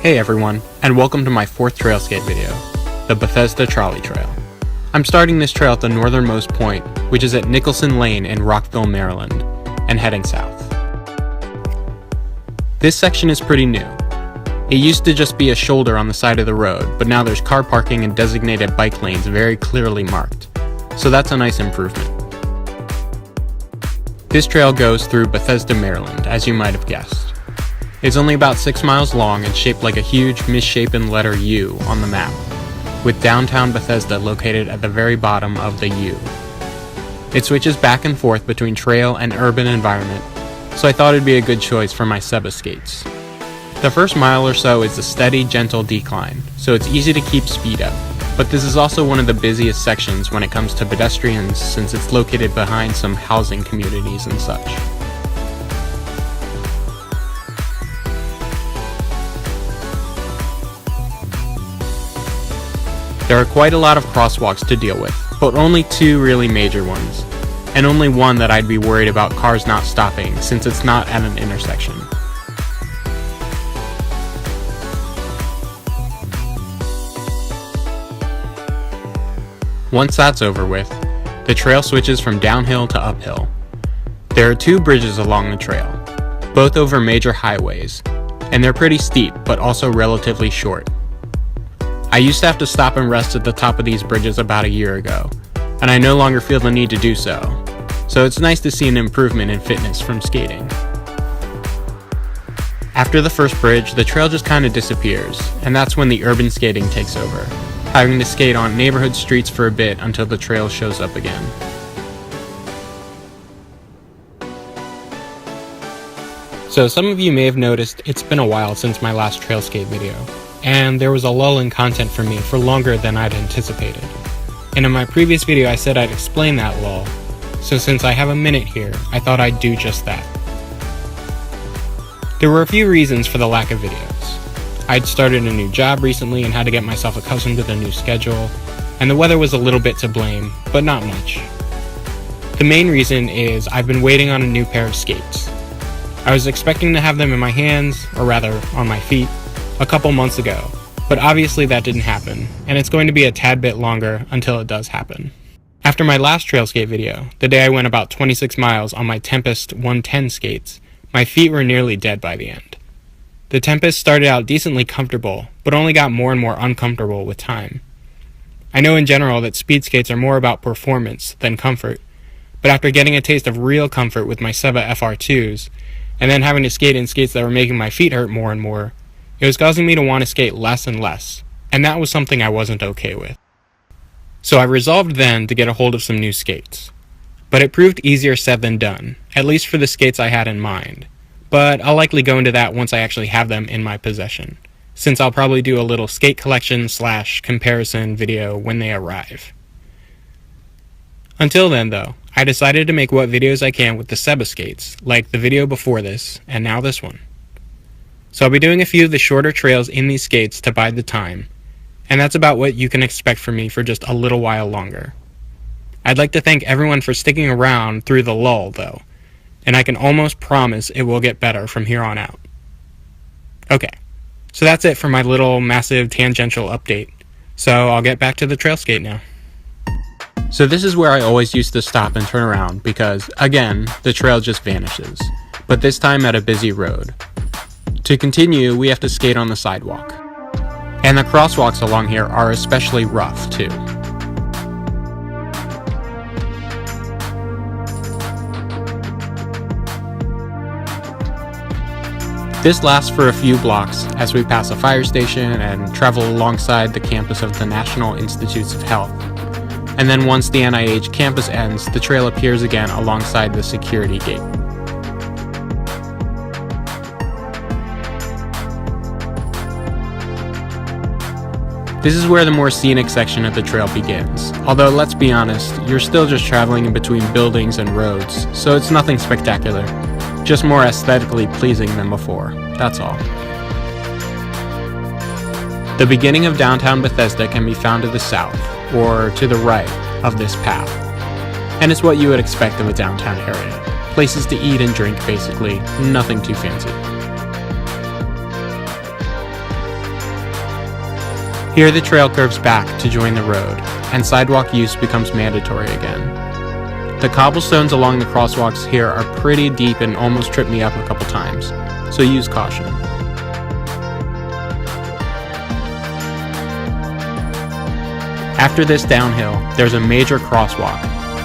Hey everyone, and welcome to my fourth trail skate video, the Bethesda Trolley Trail. I'm starting this trail at the northernmost point, which is at Nicholson Lane in Rockville, Maryland, and heading south. This section is pretty new. It used to just be a shoulder on the side of the road, but now there's car parking and designated bike lanes very clearly marked, so that's a nice improvement. This trail goes through Bethesda, Maryland, as you might have guessed. It's only about 6 miles long and shaped like a huge misshapen letter U on the map, with downtown Bethesda located at the very bottom of the U. It switches back and forth between trail and urban environment, so I thought it'd be a good choice for my Seba skates. The first mile or so is a steady, gentle decline, so it's easy to keep speed up, but this is also one of the busiest sections when it comes to pedestrians since it's located behind some housing communities and such. There are quite a lot of crosswalks to deal with, but only two really major ones, and only one that I'd be worried about cars not stopping since it's not at an intersection. Once that's over with, the trail switches from downhill to uphill. There are two bridges along the trail, both over major highways, and they're pretty steep but also relatively short. I used to have to stop and rest at the top of these bridges about a year ago, and I no longer feel the need to do so it's nice to see an improvement in fitness from skating. After the first bridge, the trail just kinda disappears, and that's when the urban skating takes over, having to skate on neighborhood streets for a bit until the trail shows up again. So some of you may have noticed it's been a while since my last trail skate video, and there was a lull in content for me for longer than I'd anticipated. And in my previous video I said I'd explain that lull, so since I have a minute here, I thought I'd do just that. There were a few reasons for the lack of videos. I'd started a new job recently and had to get myself accustomed to the new schedule, and the weather was a little bit to blame, but not much. The main reason is I've been waiting on a new pair of skates. I was expecting to have them in my hands, or rather on my feet, a couple months ago, but obviously that didn't happen, and it's going to be a tad bit longer until it does happen. After my last trail skate video, the day I went about 26 miles on my Tempest 110 skates, my feet were nearly dead by the end. The Tempest started out decently comfortable, but only got more and more uncomfortable with time. I know in general that speed skates are more about performance than comfort, but after getting a taste of real comfort with my Seba FR2s, and then having to skate in skates that were making my feet hurt more and more, it was causing me to want to skate less and less, and that was something I wasn't okay with. So I resolved then to get a hold of some new skates. But it proved easier said than done, at least for the skates I had in mind. But I'll likely go into that once I actually have them in my possession, since I'll probably do a little skate collection / comparison video when they arrive. Until then though, I decided to make what videos I can with the Seba skates, like the video before this, and now this one. So I'll be doing a few of the shorter trails in these skates to bide the time, and that's about what you can expect from me for just a little while longer. I'd like to thank everyone for sticking around through the lull though, and I can almost promise it will get better from here on out. Okay, so that's it for my little massive tangential update, so I'll get back to the trail skate now. So this is where I always used to stop and turn around because, again, the trail just vanishes, but this time at a busy road. To continue, we have to skate on the sidewalk. And the crosswalks along here are especially rough, too. This lasts for a few blocks as we pass a fire station and travel alongside the campus of the National Institutes of Health. And then once the NIH campus ends, the trail appears again alongside the security gate. This is where the more scenic section of the trail begins, although let's be honest, you're still just traveling in between buildings and roads, so it's nothing spectacular, just more aesthetically pleasing than before, that's all. The beginning of downtown Bethesda can be found to the south, or to the right, of this path, and it's what you would expect of a downtown area. Places to eat and drink basically, nothing too fancy. Here the trail curves back to join the road, and sidewalk use becomes mandatory again. The cobblestones along the crosswalks here are pretty deep and almost tripped me up a couple times, so use caution. After this downhill, there's a major crosswalk,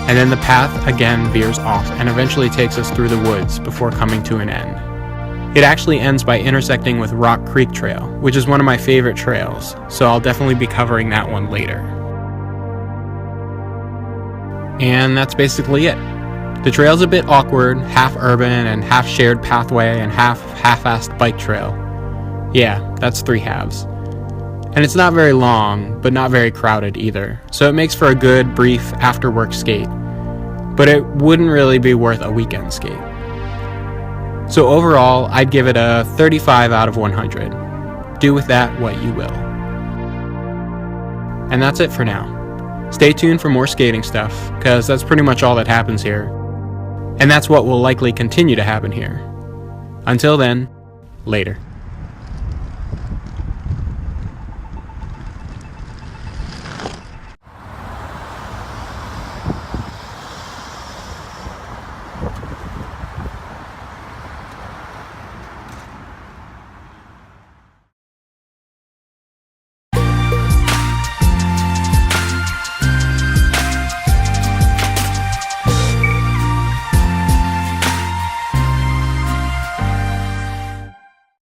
and then the path again veers off and eventually takes us through the woods before coming to an end. It actually ends by intersecting with Rock Creek Trail, which is one of my favorite trails, so I'll definitely be covering that one later. And that's basically it. The trail's a bit awkward, half urban and half shared pathway and half-assed bike trail. Yeah, that's 3 halves. And it's not very long, but not very crowded either, so it makes for a good, brief after-work skate. But it wouldn't really be worth a weekend skate. So overall, I'd give it a 35 out of 100. Do with that what you will. And that's it for now. Stay tuned for more skating stuff, because that's pretty much all that happens here. And that's what will likely continue to happen here. Until then, later.